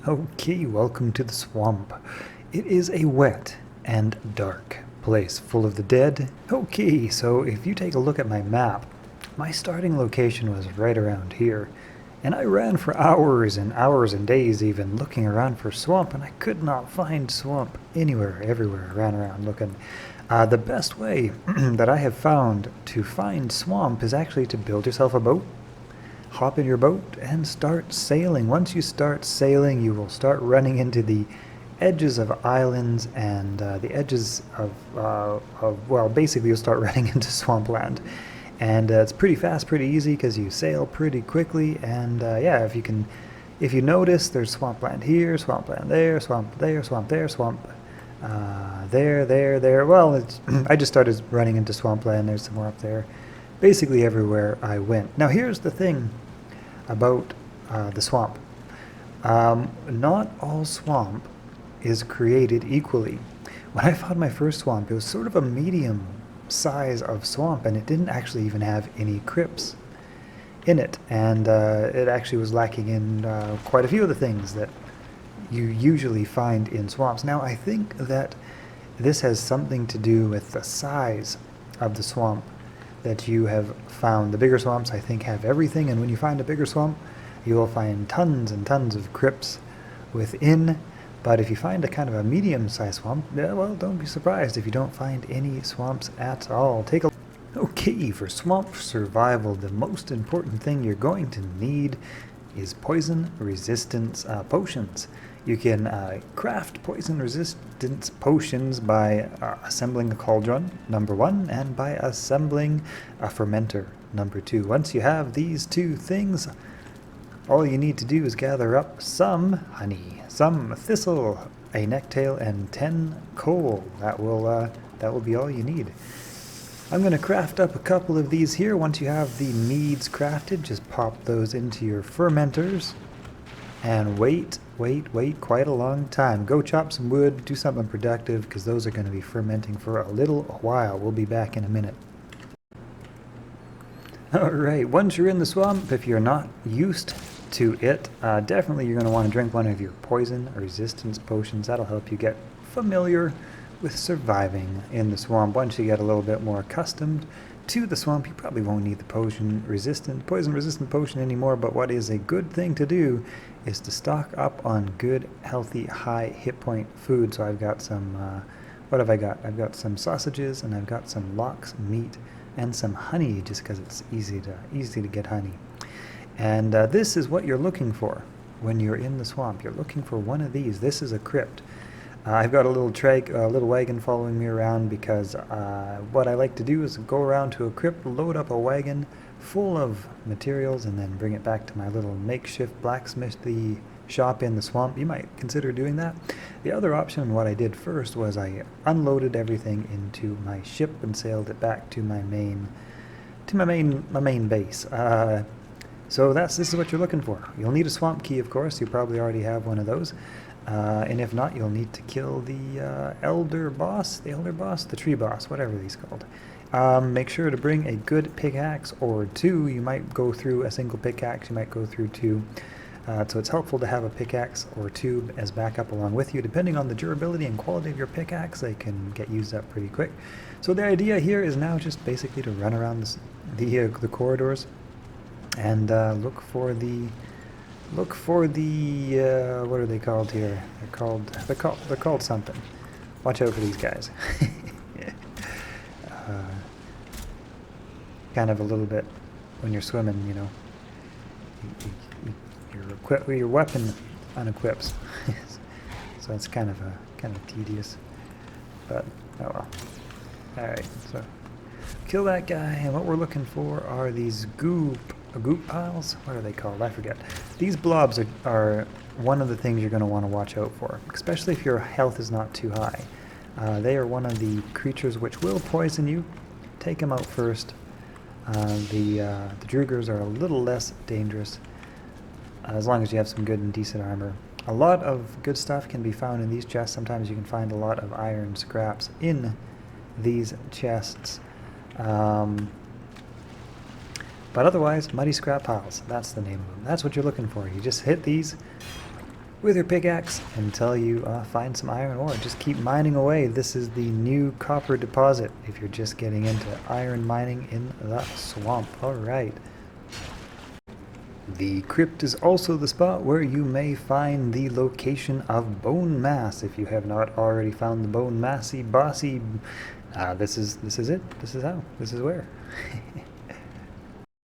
Okay, welcome to the swamp. It is a wet and dark place full of the dead. Okay, so if you take a look at my map, my starting location was right around here. And I ran for hours and hours and days even looking around for swamp, and I could not find swamp anywhere, everywhere. I ran around looking. The best way that I have found to find swamp is actually to build yourself a boat, hop in your boat, and start sailing. Once you start sailing, you will start running into the edges of islands and the edges well, basically you'll start running into swampland. And it's pretty fast, pretty easy, because you sail pretty quickly. And yeah, if you notice, there's swampland here, swampland there, swamp there, swamp there, swamp there. Well, I just started running into swampland. There's some more up there. Basically everywhere I went. Now here's the thing about the swamp. Not all swamp is created equally. When I found my first swamp, it was sort of a medium size of swamp, and it didn't actually even have any crypts in it, and it actually was lacking in quite a few of the things that you usually find in swamps. Now I think that this has something to do with the size of the swamp that you have found. The bigger swamps, I think, have everything, and when you find a bigger swamp, you will find tons and tons of crypts within. But if you find a kind of a medium-sized swamp, well, don't be surprised if you don't find any swamps at all. Take a Okay, for swamp survival, the most important thing you're going to need is poison resistance potions. You can craft poison resistance potions by assembling a cauldron, number 1, and by assembling a fermenter, number 2. Once you have these two things, all you need to do is gather up some honey, some thistle, a necktail, and 10 coal. That will be all you need. I'm going to craft up a couple of these here. Once you have the meads crafted, just pop those into your fermenters and wait quite a long time. Go chop some wood, do something productive, because those are going to be fermenting for a little while. We'll be back in a minute. Alright, once you're in the swamp, if you're not used to it, definitely you're going to want to drink one of your poison resistance potions. That'll help you get familiar with surviving in the swamp. Once you get a little bit more accustomed to the swamp, you probably won't need the poison resistant potion anymore, but what is a good thing to do is to stock up on good, healthy, high hit point food. So I've got some, what have I got? I've got some sausages, and I've got some lox meat, and some honey, just because it's easy to get honey. And this is what you're looking for when you're in the swamp. You're looking for one of these. This is a crypt. I've got a little wagon following me around, because what I like to do is go around to a crypt, load up a wagon full of materials, and then bring it back to my little makeshift blacksmithy shop in the swamp. You might consider doing that. The other option, what I did first, was I unloaded everything into my ship and sailed it back to my main base. So this is what you're looking for. You'll need a swamp key, of course. You probably already have one of those. And if not, you'll need to kill the the tree boss, whatever he's called. Make sure to bring a good pickaxe or two. You might go through a single pickaxe, you might go through two. So it's helpful to have a pickaxe or two as backup along with you. Depending on the durability and quality of your pickaxe, they can get used up pretty quick. So the idea here is now just basically to run around the corridors and look for the what are they called here? They're called something. Watch out for these guys. Kind of a little bit when you're swimming, you know. Your weapon unequips, so it's kind of tedious. But oh well. All right, so kill that guy, and what we're looking for are these goop piles. What are they called? I forget. These blobs are one of the things you're going to want to watch out for, especially if your health is not too high. They are one of the creatures which will poison you. Take them out first. The Drugers are a little less dangerous, as long as you have some good and decent armor. A lot of good stuff can be found in these chests. Sometimes you can find a lot of iron scraps in these chests. But otherwise, muddy scrap piles. That's the name of them. That's what you're looking for. You just hit these, with your pickaxe until you find some iron ore. Just keep mining away. This is the new copper deposit if you're just getting into iron mining in the swamp. Alright. The crypt is also the spot where you may find the location of bone mass. If you have not already found the bone massy bossy, this is it. This is how. This is where.